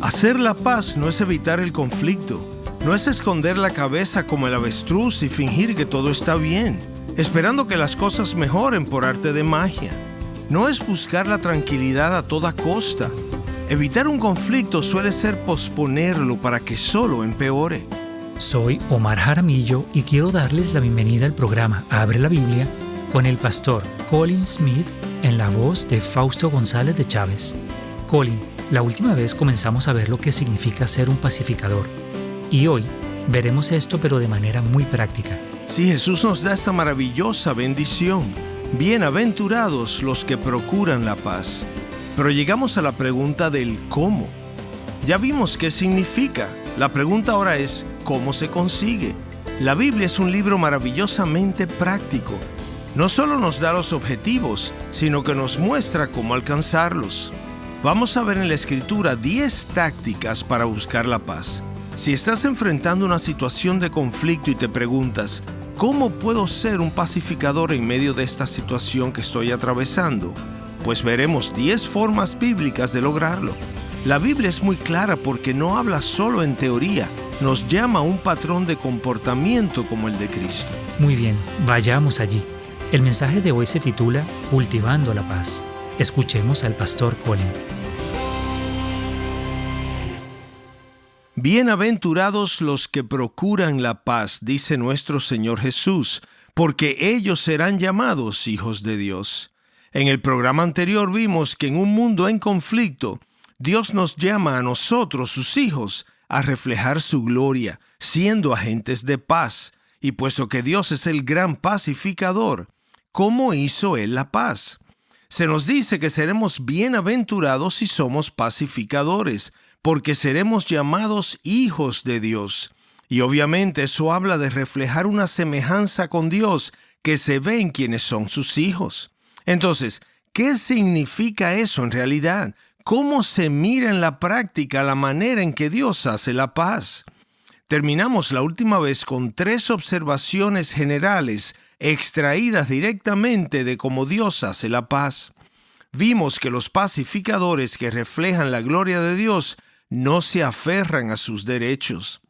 Hacer la paz no es evitar el conflicto, no es esconder la cabeza como el avestruz y fingir que todo está bien, esperando que las cosas mejoren por arte de magia. No es buscar la tranquilidad a toda costa. Evitar un conflicto suele ser posponerlo para que solo empeore. Soy Omar Jaramillo y quiero darles la bienvenida al programa Abre la Biblia con el pastor Colin Smith en la voz de Fausto González de Chávez. Colin, la última vez comenzamos a ver lo que significa ser un pacificador. Y hoy veremos esto pero de manera muy práctica. Sí, Jesús nos da esta maravillosa bendición. Bienaventurados los que procuran la paz. Pero llegamos a la pregunta del cómo. Ya vimos qué significa. La pregunta ahora es, ¿cómo se consigue? La Biblia es un libro maravillosamente práctico. No solo nos da los objetivos, sino que nos muestra cómo alcanzarlos. Vamos a ver en la Escritura 10 tácticas para buscar la paz. Si estás enfrentando una situación de conflicto y te preguntas, ¿cómo puedo ser un pacificador en medio de esta situación que estoy atravesando? Pues veremos 10 formas bíblicas de lograrlo. La Biblia es muy clara porque no habla solo en teoría, nos llama a un patrón de comportamiento como el de Cristo. Muy bien, vayamos allí. El mensaje de hoy se titula Cultivando la Paz. Escuchemos al pastor Colin. Bienaventurados los que procuran la paz, dice nuestro Señor Jesús, porque ellos serán llamados hijos de Dios. En el programa anterior vimos que en un mundo en conflicto, Dios nos llama a nosotros, sus hijos, a reflejar su gloria, siendo agentes de paz. Y puesto que Dios es el gran pacificador, ¿cómo hizo Él la paz? Se nos dice que seremos bienaventurados si somos pacificadores, porque seremos llamados hijos de Dios. Y obviamente eso habla de reflejar una semejanza con Dios que se ve en quienes son sus hijos. Entonces, ¿qué significa eso en realidad? ¿Cómo se mira en la práctica la manera en que Dios hace la paz? Terminamos la última vez con 3 observaciones generales extraídas directamente de cómo Dios hace la paz. Vimos que los pacificadores que reflejan la gloria de Dios no se aferran a sus derechos.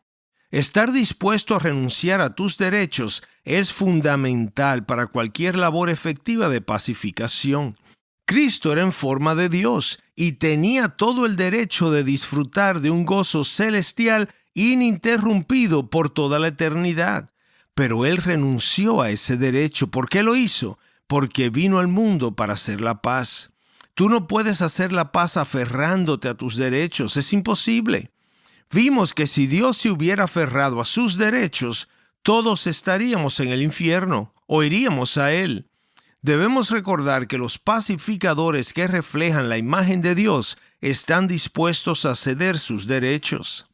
Estar dispuesto a renunciar a tus derechos es fundamental para cualquier labor efectiva de pacificación. Cristo era en forma de Dios y tenía todo el derecho de disfrutar de un gozo celestial ininterrumpido por toda la eternidad. Pero Él renunció a ese derecho. ¿Por qué lo hizo? Porque vino al mundo para hacer la paz. Tú no puedes hacer la paz aferrándote a tus derechos. Es imposible. Vimos que si Dios se hubiera aferrado a sus derechos, todos estaríamos en el infierno o iríamos a Él. Debemos recordar que los pacificadores que reflejan la imagen de Dios están dispuestos a ceder sus derechos.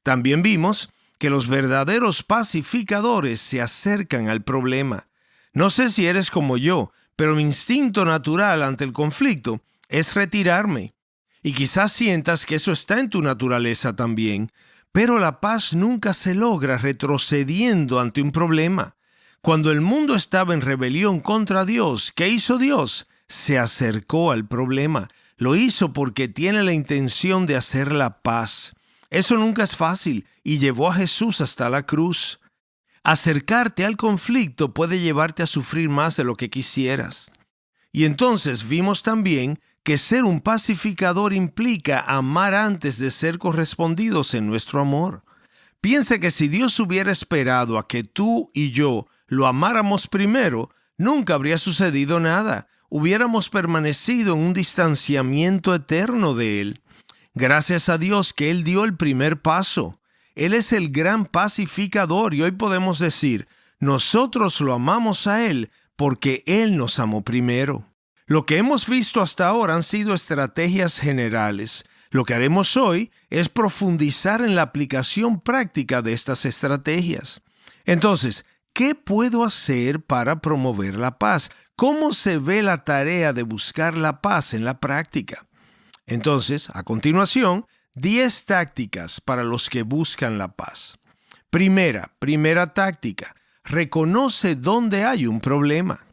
También vimos que los verdaderos pacificadores se acercan al problema. No sé si eres como yo, pero mi instinto natural ante el conflicto es retirarme. Y quizás sientas que eso está en tu naturaleza también, pero la paz nunca se logra retrocediendo ante un problema. Cuando el mundo estaba en rebelión contra Dios, ¿qué hizo Dios? Se acercó al problema. Lo hizo porque tiene la intención de hacer la paz. Eso nunca es fácil y llevó a Jesús hasta la cruz. Acercarte al conflicto puede llevarte a sufrir más de lo que quisieras. Y entonces vimos también que ser un pacificador implica amar antes de ser correspondidos en nuestro amor. Piensa que si Dios hubiera esperado a que tú y yo lo amáramos primero, nunca habría sucedido nada. Hubiéramos permanecido en un distanciamiento eterno de Él. Gracias a Dios que Él dio el primer paso. Él es el gran pacificador y hoy podemos decir, nosotros lo amamos a Él porque Él nos amó primero. Lo que hemos visto hasta ahora han sido estrategias generales. Lo que haremos hoy es profundizar en la aplicación práctica de estas estrategias. Entonces, ¿qué puedo hacer para promover la paz? ¿Cómo se ve la tarea de buscar la paz en la práctica? Entonces, a continuación, 10 tácticas para los que buscan la paz. Primera táctica, reconoce dónde hay un problema.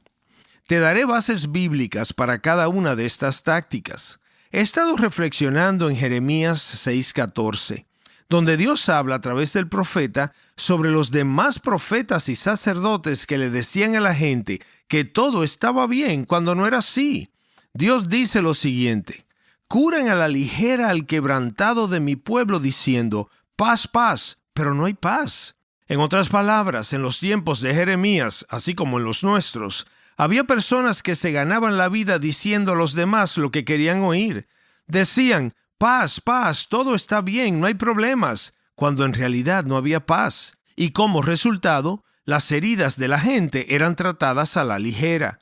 Te daré bases bíblicas para cada una de estas tácticas. He estado reflexionando en Jeremías 6:14, donde Dios habla a través del profeta sobre los demás profetas y sacerdotes que le decían a la gente que todo estaba bien cuando no era así. Dios dice lo siguiente: curan a la ligera al quebrantado de mi pueblo diciendo, paz, paz, pero no hay paz. En otras palabras, en los tiempos de Jeremías, así como en los nuestros, había personas que se ganaban la vida diciendo a los demás lo que querían oír. Decían, paz, paz, todo está bien, no hay problemas, cuando en realidad no había paz. Y como resultado, las heridas de la gente eran tratadas a la ligera.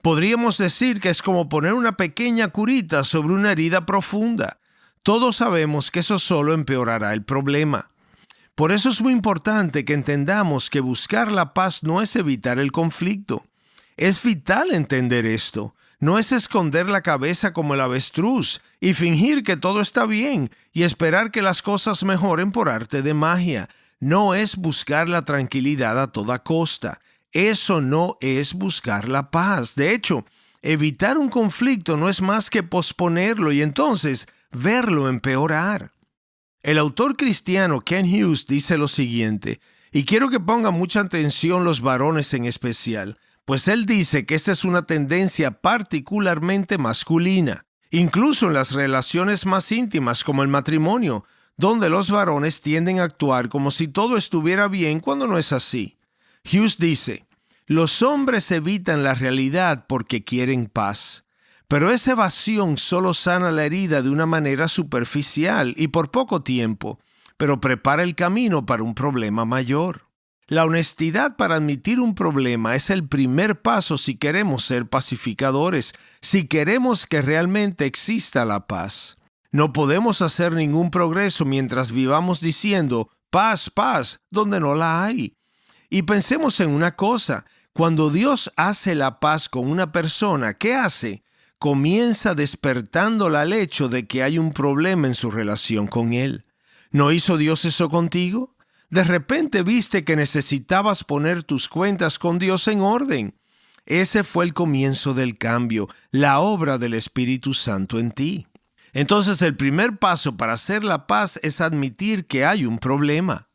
Podríamos decir que es como poner una pequeña curita sobre una herida profunda. Todos sabemos que eso solo empeorará el problema. Por eso es muy importante que entendamos que buscar la paz no es evitar el conflicto. Es vital entender esto. No es esconder la cabeza como el avestruz y fingir que todo está bien y esperar que las cosas mejoren por arte de magia. No es buscar la tranquilidad a toda costa. Eso no es buscar la paz. De hecho, evitar un conflicto no es más que posponerlo y entonces verlo empeorar. El autor cristiano Ken Hughes dice lo siguiente, y quiero que pongan mucha atención los varones en especial, pues él dice que esta es una tendencia particularmente masculina, incluso en las relaciones más íntimas como el matrimonio, donde los varones tienden a actuar como si todo estuviera bien cuando no es así. Hughes dice, los hombres evitan la realidad porque quieren paz. Pero esa evasión solo sana la herida de una manera superficial y por poco tiempo, pero prepara el camino para un problema mayor. La honestidad para admitir un problema es el primer paso si queremos ser pacificadores, si queremos que realmente exista la paz. No podemos hacer ningún progreso mientras vivamos diciendo paz, paz, donde no la hay. Y pensemos en una cosa, cuando Dios hace la paz con una persona, ¿qué hace? Comienza despertándola al hecho de que hay un problema en su relación con Él. ¿No hizo Dios eso contigo? De repente viste que necesitabas poner tus cuentas con Dios en orden. Ese fue el comienzo del cambio, la obra del Espíritu Santo en ti. Entonces el primer paso para hacer la paz es admitir que hay un problema.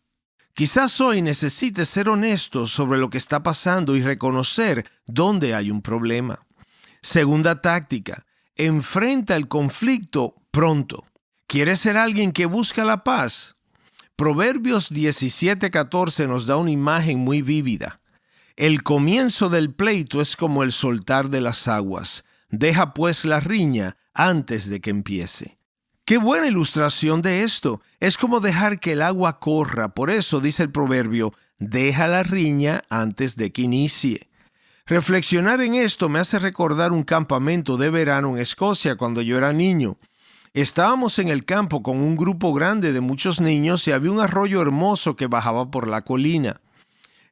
Quizás hoy necesites ser honesto sobre lo que está pasando y reconocer dónde hay un problema. Segunda táctica, enfrenta el conflicto pronto. ¿Quieres ser alguien que busca la paz? Proverbios 17:14 nos da una imagen muy vívida. El comienzo del pleito es como el soltar de las aguas. Deja pues la riña antes de que empiece. ¡Qué buena ilustración de esto! Es como dejar que el agua corra. Por eso dice el proverbio, deja la riña antes de que inicie. Reflexionar en esto me hace recordar un campamento de verano en Escocia cuando yo era niño. Estábamos en el campo con un grupo grande de muchos niños y había un arroyo hermoso que bajaba por la colina.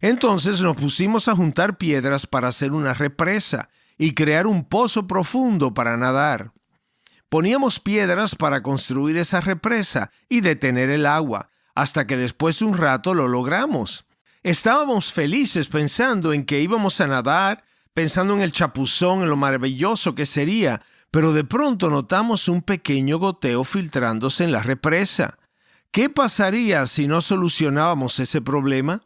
Entonces nos pusimos a juntar piedras para hacer una represa y crear un pozo profundo para nadar. Poníamos piedras para construir esa represa y detener el agua, hasta que después de un rato lo logramos. Estábamos felices pensando en que íbamos a nadar, pensando en el chapuzón, en lo maravilloso que sería, pero de pronto notamos un pequeño goteo filtrándose en la represa. ¿Qué pasaría si no solucionábamos ese problema?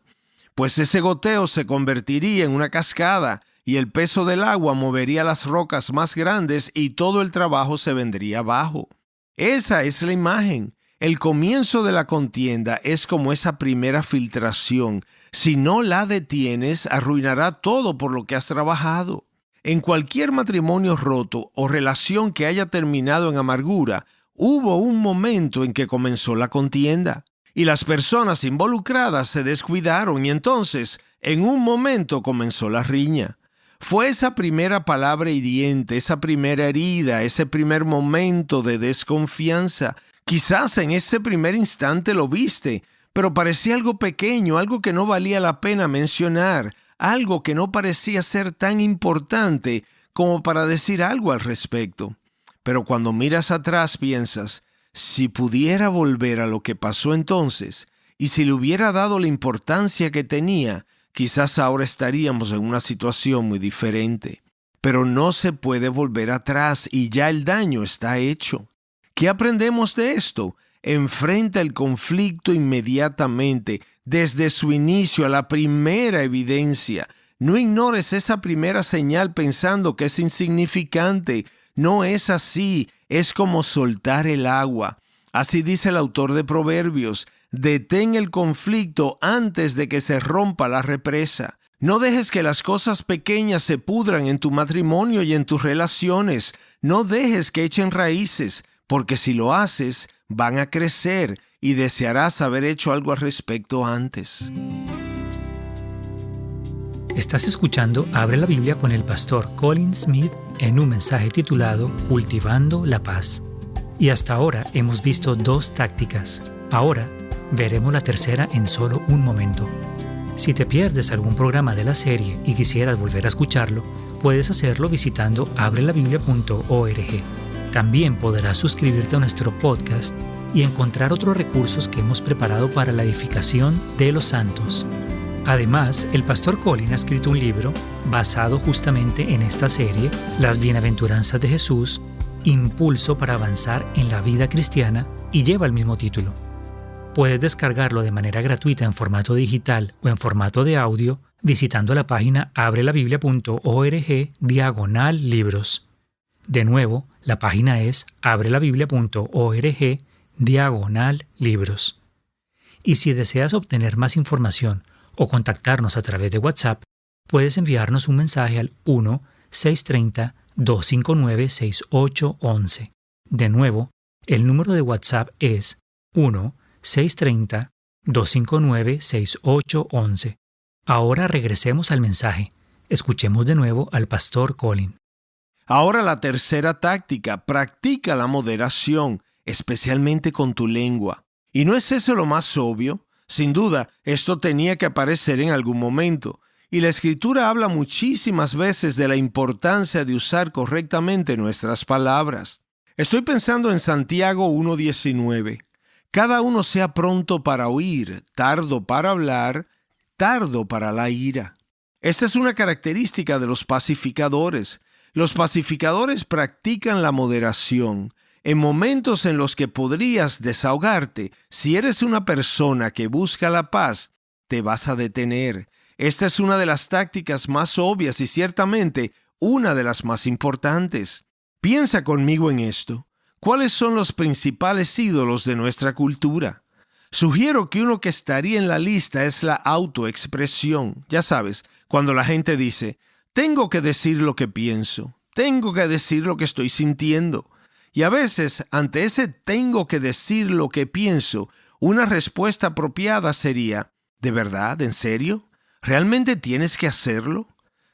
Pues ese goteo se convertiría en una cascada y el peso del agua movería las rocas más grandes y todo el trabajo se vendría abajo. Esa es la imagen. El comienzo de la contienda es como esa primera filtración. Si no la detienes, arruinará todo por lo que has trabajado. En cualquier matrimonio roto o relación que haya terminado en amargura, hubo un momento en que comenzó la contienda. Y las personas involucradas se descuidaron y entonces, en un momento comenzó la riña. Fue esa primera palabra hiriente, esa primera herida, ese primer momento de desconfianza. Quizás en ese primer instante lo viste, pero parecía algo pequeño, algo que no valía la pena mencionar, algo que no parecía ser tan importante como para decir algo al respecto. Pero cuando miras atrás piensas, si pudiera volver a lo que pasó entonces, y si le hubiera dado la importancia que tenía, quizás ahora estaríamos en una situación muy diferente. pero no se puede volver atrás y ya el daño está hecho. ¿Qué aprendemos de esto? Enfrenta el conflicto inmediatamente, desde su inicio a la primera evidencia. No ignores esa primera señal pensando que es insignificante. No es así, es como soltar el agua. Así dice el autor de Proverbios: detén el conflicto antes de que se rompa la represa. No dejes que las cosas pequeñas se pudran en tu matrimonio y en tus relaciones. No dejes que echen raíces, porque si lo haces, van a crecer y desearás haber hecho algo al respecto antes. Estás escuchando Abre la Biblia con el pastor Colin Smith en un mensaje titulado Cultivando la Paz. Y hasta ahora hemos visto 2 tácticas. Ahora veremos la tercera en solo un momento. Si te pierdes algún programa de la serie y quisieras volver a escucharlo, puedes hacerlo visitando abrelabiblia.org. También podrás suscribirte a nuestro podcast y encontrar otros recursos que hemos preparado para la edificación de los santos. Además, el pastor Colin ha escrito un libro basado justamente en esta serie, Las Bienaventuranzas de Jesús, Impulso para avanzar en la vida cristiana, y lleva el mismo título. Puedes descargarlo de manera gratuita en formato digital o en formato de audio visitando la página abrelabiblia.org/libros. De nuevo, la página es abrelabiblia.org/libros. Y si deseas obtener más información o contactarnos a través de WhatsApp, puedes enviarnos un mensaje al 1-630-259-6811. De nuevo, el número de WhatsApp es 1-630-259-6811. Ahora regresemos al mensaje. Escuchemos de nuevo al pastor Colin. Ahora la tercera táctica: practica la moderación, especialmente con tu lengua. ¿Y no es eso lo más obvio? Sin duda, esto tenía que aparecer en algún momento. Y la Escritura habla muchísimas veces de la importancia de usar correctamente nuestras palabras. Estoy pensando en Santiago 1:19. Cada uno sea pronto para oír, tardo para hablar, tardo para la ira. Esta es una característica de los pacificadores. Los pacificadores practican la moderación. En momentos en los que podrías desahogarte, si eres una persona que busca la paz, te vas a detener. Esta es una de las tácticas más obvias y ciertamente una de las más importantes. Piensa conmigo en esto. ¿Cuáles son los principales ídolos de nuestra cultura? Sugiero que uno que estaría en la lista es la autoexpresión. Ya sabes, cuando la gente dice: tengo que decir lo que pienso, tengo que decir lo que estoy sintiendo. Y a veces, ante ese tengo que decir lo que pienso, una respuesta apropiada sería: ¿de verdad? ¿En serio? ¿Realmente tienes que hacerlo?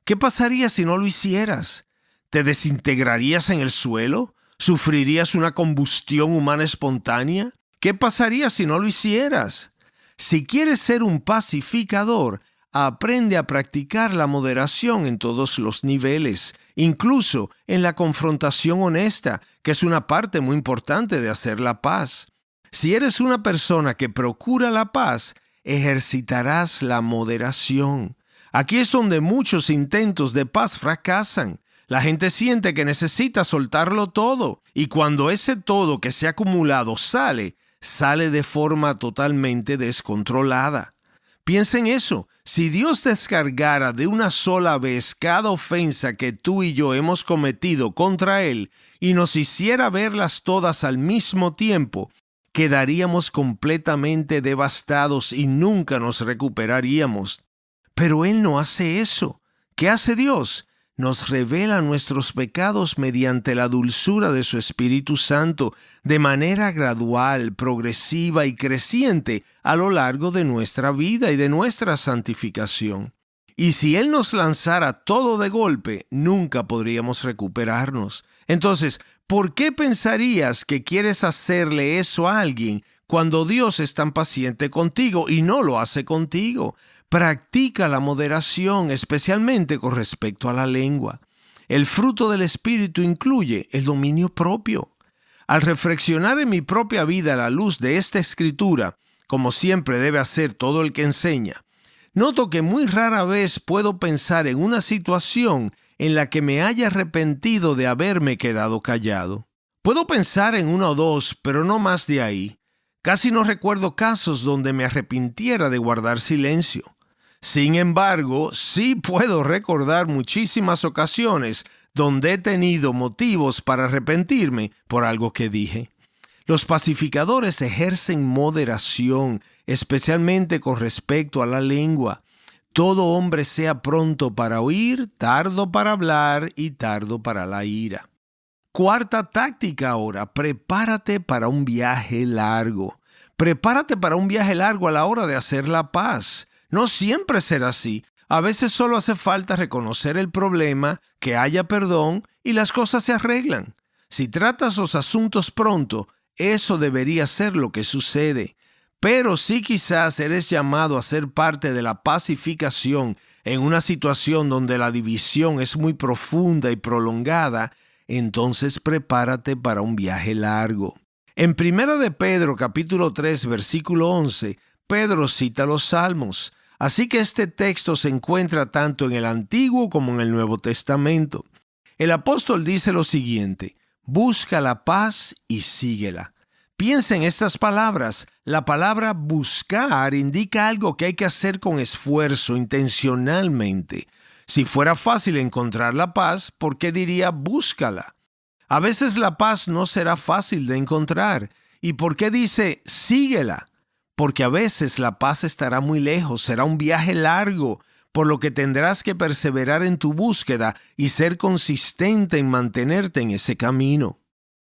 ¿Qué pasaría si no lo hicieras? ¿Te desintegrarías en el suelo? ¿Sufrirías una combustión humana espontánea? ¿Qué pasaría si no lo hicieras? Si quieres ser un pacificador, aprende a practicar la moderación en todos los niveles, incluso en la confrontación honesta, que es una parte muy importante de hacer la paz. Si eres una persona que procura la paz, ejercitarás la moderación. Aquí es donde muchos intentos de paz fracasan. La gente siente que necesita soltarlo todo, y cuando ese todo que se ha acumulado sale de forma totalmente descontrolada. Piensa en eso. Si Dios descargara de una sola vez cada ofensa que tú y yo hemos cometido contra Él y nos hiciera verlas todas al mismo tiempo, quedaríamos completamente devastados y nunca nos recuperaríamos. Pero Él no hace eso. ¿Qué hace Dios? Nos revela nuestros pecados mediante la dulzura de su Espíritu Santo de manera gradual, progresiva y creciente a lo largo de nuestra vida y de nuestra santificación. Y si Él nos lanzara todo de golpe, nunca podríamos recuperarnos. Entonces, ¿por qué pensarías que quieres hacerle eso a alguien cuando Dios es tan paciente contigo y no lo hace contigo? Practica la moderación, especialmente con respecto a la lengua. El fruto del Espíritu incluye el dominio propio. Al reflexionar en mi propia vida a la luz de esta Escritura, como siempre debe hacer todo el que enseña, noto que muy rara vez puedo pensar en una situación en la que me haya arrepentido de haberme quedado callado. Puedo pensar en una o dos, pero no más de ahí. Casi no recuerdo casos donde me arrepintiera de guardar silencio. Sin embargo, sí puedo recordar muchísimas ocasiones donde he tenido motivos para arrepentirme por algo que dije. Los pacificadores ejercen moderación, especialmente con respecto a la lengua. Todo hombre sea pronto para oír, tardo para hablar y tardo para la ira. Cuarta táctica ahora, prepárate para un viaje largo. Prepárate para un viaje largo a la hora de hacer la paz. No siempre será así. A veces solo hace falta reconocer el problema, que haya perdón y las cosas se arreglan. Si tratas los asuntos pronto, eso debería ser lo que sucede. Pero si quizás eres llamado a ser parte de la pacificación en una situación donde la división es muy profunda y prolongada, entonces prepárate para un viaje largo. En 1 de Pedro, capítulo 3, versículo 11, Pedro cita los Salmos. Así que este texto se encuentra tanto en el Antiguo como en el Nuevo Testamento. El apóstol dice lo siguiente: busca la paz y síguela. Piensa en estas palabras. La palabra buscar indica algo que hay que hacer con esfuerzo, intencionalmente. Si fuera fácil encontrar la paz, ¿por qué diría búscala? A veces la paz no será fácil de encontrar. ¿Y por qué dice síguela? Porque a veces la paz estará muy lejos, será un viaje largo, por lo que tendrás que perseverar en tu búsqueda y ser consistente en mantenerte en ese camino.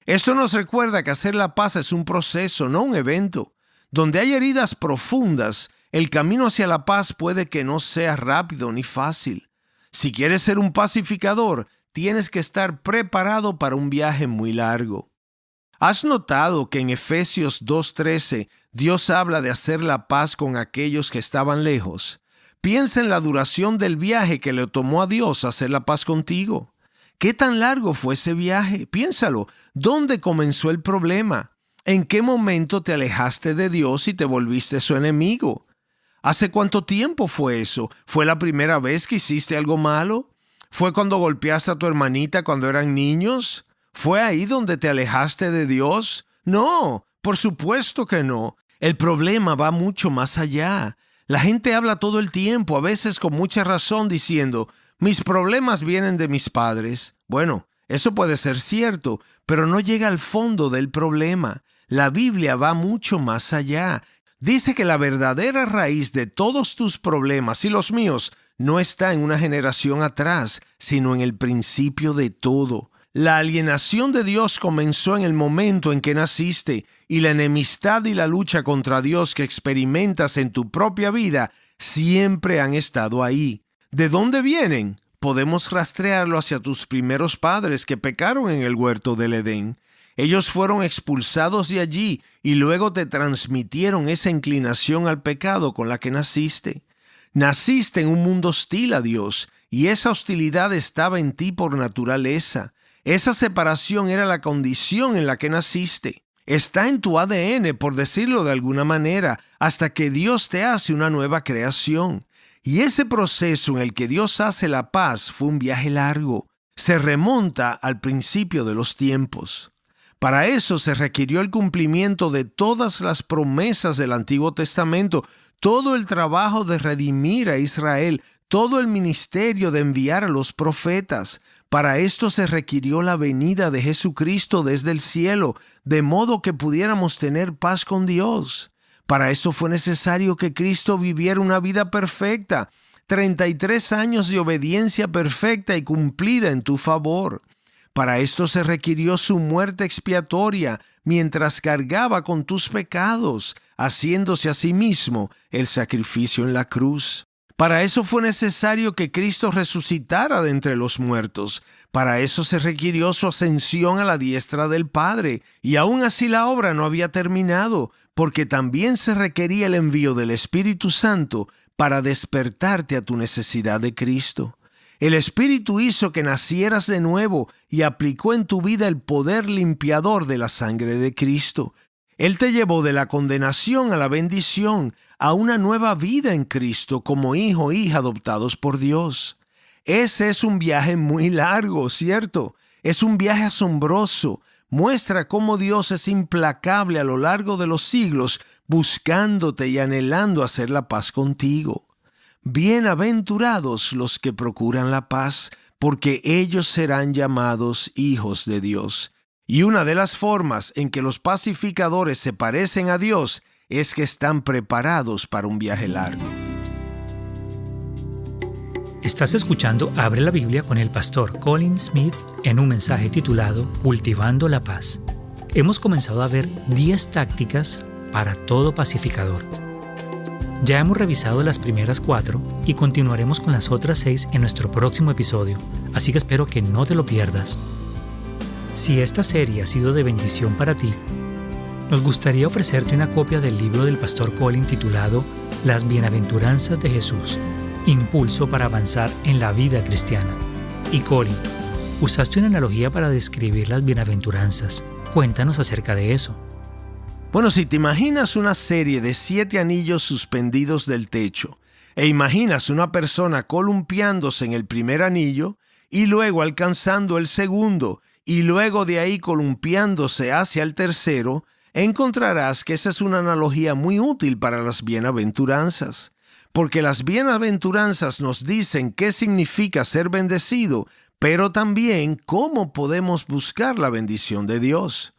Esto nos recuerda que hacer la paz es un proceso, no un evento. Donde hay heridas profundas, el camino hacia la paz puede que no sea rápido ni fácil. Si quieres ser un pacificador, tienes que estar preparado para un viaje muy largo. ¿Has notado que en Efesios 2:13 Dios habla de hacer la paz con aquellos que estaban lejos? Piensa en la duración del viaje que le tomó a Dios hacer la paz contigo. ¿Qué tan largo fue ese viaje? Piénsalo. ¿Dónde comenzó el problema? ¿En qué momento te alejaste de Dios y te volviste su enemigo? ¿Hace cuánto tiempo fue eso? ¿Fue la primera vez que hiciste algo malo? ¿Fue cuando golpeaste a tu hermanita cuando eran niños? ¿Fue ahí donde te alejaste de Dios? No, por supuesto que no. El problema va mucho más allá. La gente habla todo el tiempo, a veces con mucha razón, diciendo: mis problemas vienen de mis padres. Bueno, eso puede ser cierto, pero no llega al fondo del problema. La Biblia va mucho más allá. Dice que la verdadera raíz de todos tus problemas y los míos no está en una generación atrás, sino en el principio de todo. La alienación de Dios comenzó en el momento en que naciste, y la enemistad y la lucha contra Dios que experimentas en tu propia vida siempre han estado ahí. ¿De dónde vienen? Podemos rastrearlo hacia tus primeros padres que pecaron en el huerto del Edén. Ellos fueron expulsados de allí y luego te transmitieron esa inclinación al pecado con la que naciste. Naciste en un mundo hostil a Dios, y esa hostilidad estaba en ti por naturaleza. Esa separación era la condición en la que naciste. Está en tu ADN, por decirlo de alguna manera, hasta que Dios te hace una nueva creación. Y ese proceso en el que Dios hace la paz fue un viaje largo. Se remonta al principio de los tiempos. Para eso se requirió el cumplimiento de todas las promesas del Antiguo Testamento, todo el trabajo de redimir a Israel, todo el ministerio de enviar a los profetas. Para esto se requirió la venida de Jesucristo desde el cielo, de modo que pudiéramos tener paz con Dios. Para esto fue necesario que Cristo viviera una vida perfecta, 33 años de obediencia perfecta y cumplida en tu favor. Para esto se requirió su muerte expiatoria mientras cargaba con tus pecados, haciéndose a sí mismo el sacrificio en la cruz. Para eso fue necesario que Cristo resucitara de entre los muertos. Para eso se requirió su ascensión a la diestra del Padre. Y aún así la obra no había terminado, porque también se requería el envío del Espíritu Santo para despertarte a tu necesidad de Cristo. El Espíritu hizo que nacieras de nuevo y aplicó en tu vida el poder limpiador de la sangre de Cristo. Él te llevó de la condenación a la bendición, a una nueva vida en Cristo como hijo o hija adoptados por Dios. Ese es un viaje muy largo, ¿cierto? Es un viaje asombroso. Muestra cómo Dios es implacable a lo largo de los siglos, buscándote y anhelando hacer la paz contigo. Bienaventurados los que procuran la paz, porque ellos serán llamados hijos de Dios. Y una de las formas en que los pacificadores se parecen a Dios es que están preparados para un viaje largo. Estás escuchando Abre la Biblia con el pastor Colin Smith en un mensaje titulado Cultivando la Paz. Hemos comenzado a ver 10 tácticas para todo pacificador. Ya hemos revisado las primeras 4 y continuaremos con las otras 6 en nuestro próximo episodio, así que espero que no te lo pierdas. Si esta serie ha sido de bendición para ti, nos gustaría ofrecerte una copia del libro del pastor Colin titulado Las Bienaventuranzas de Jesús, Impulso para avanzar en la vida cristiana. Y Colin, usaste una analogía para describir las bienaventuranzas. Cuéntanos acerca de eso. Bueno, si te imaginas una serie de 7 anillos suspendidos del techo e imaginas una persona columpiándose en el primer anillo y luego alcanzando el segundo y luego de ahí columpiándose hacia el tercero, encontrarás que esa es una analogía muy útil para las bienaventuranzas, porque las bienaventuranzas nos dicen qué significa ser bendecido, pero también cómo podemos buscar la bendición de Dios.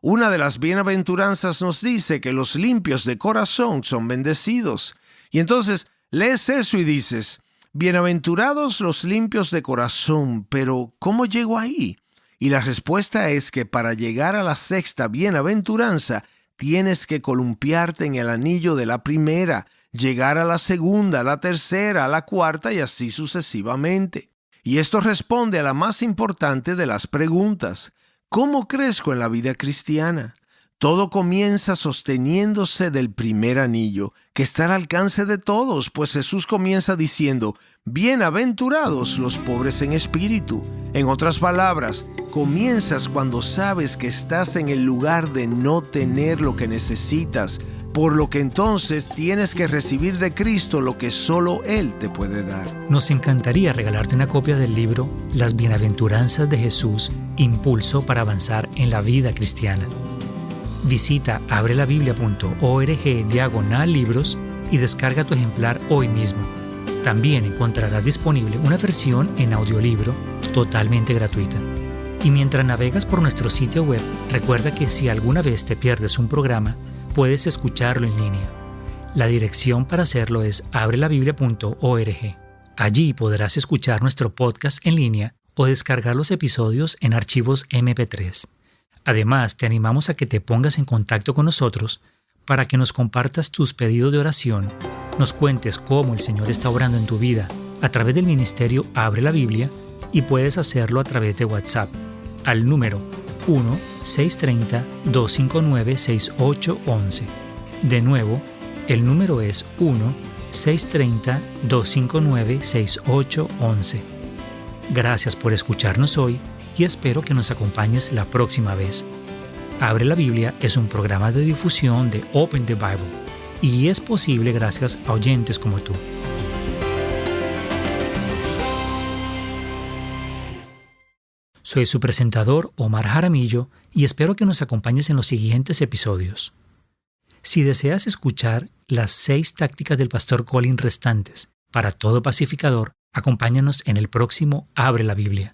Una de las bienaventuranzas nos dice que los limpios de corazón son bendecidos. Y entonces lees eso y dices, bienaventurados los limpios de corazón, pero ¿cómo llego ahí? Y la respuesta es que para llegar a la 6ª bienaventuranza, tienes que columpiarte en el anillo de la primera, llegar a la 2ª, a la 3ª, a la 4ª y así sucesivamente. Y esto responde a la más importante de las preguntas. ¿Cómo crezco en la vida cristiana? Todo comienza sosteniéndose del primer anillo, que está al alcance de todos, pues Jesús comienza diciendo, bienaventurados los pobres en espíritu. En otras palabras, comienzas cuando sabes que estás en el lugar de no tener lo que necesitas, por lo que entonces tienes que recibir de Cristo lo que solo Él te puede dar. Nos encantaría regalarte una copia del libro Las Bienaventuranzas de Jesús, Impulso para avanzar en la vida cristiana. Visita abrelabiblia.org/libros y descarga tu ejemplar hoy mismo. También encontrarás disponible una versión en audiolibro totalmente gratuita. Y mientras navegas por nuestro sitio web, recuerda que si alguna vez te pierdes un programa, puedes escucharlo en línea. La dirección para hacerlo es abrelabiblia.org. Allí podrás escuchar nuestro podcast en línea o descargar los episodios en archivos MP3. Además, te animamos a que te pongas en contacto con nosotros para que nos compartas tus pedidos de oración, nos cuentes cómo el Señor está obrando en tu vida a través del ministerio Abre la Biblia y puedes hacerlo a través de WhatsApp al número 1-630-259-6811. De nuevo, el número es 1-630-259-6811. Gracias por escucharnos hoy y espero que nos acompañes la próxima vez. Abre la Biblia es un programa de difusión de Open the Bible y es posible gracias a oyentes como tú. Soy su presentador, Omar Jaramillo, y espero que nos acompañes en los siguientes episodios. Si deseas escuchar las 6 tácticas del pastor Colin restantes para todo pacificador, acompáñanos en el próximo Abre la Biblia.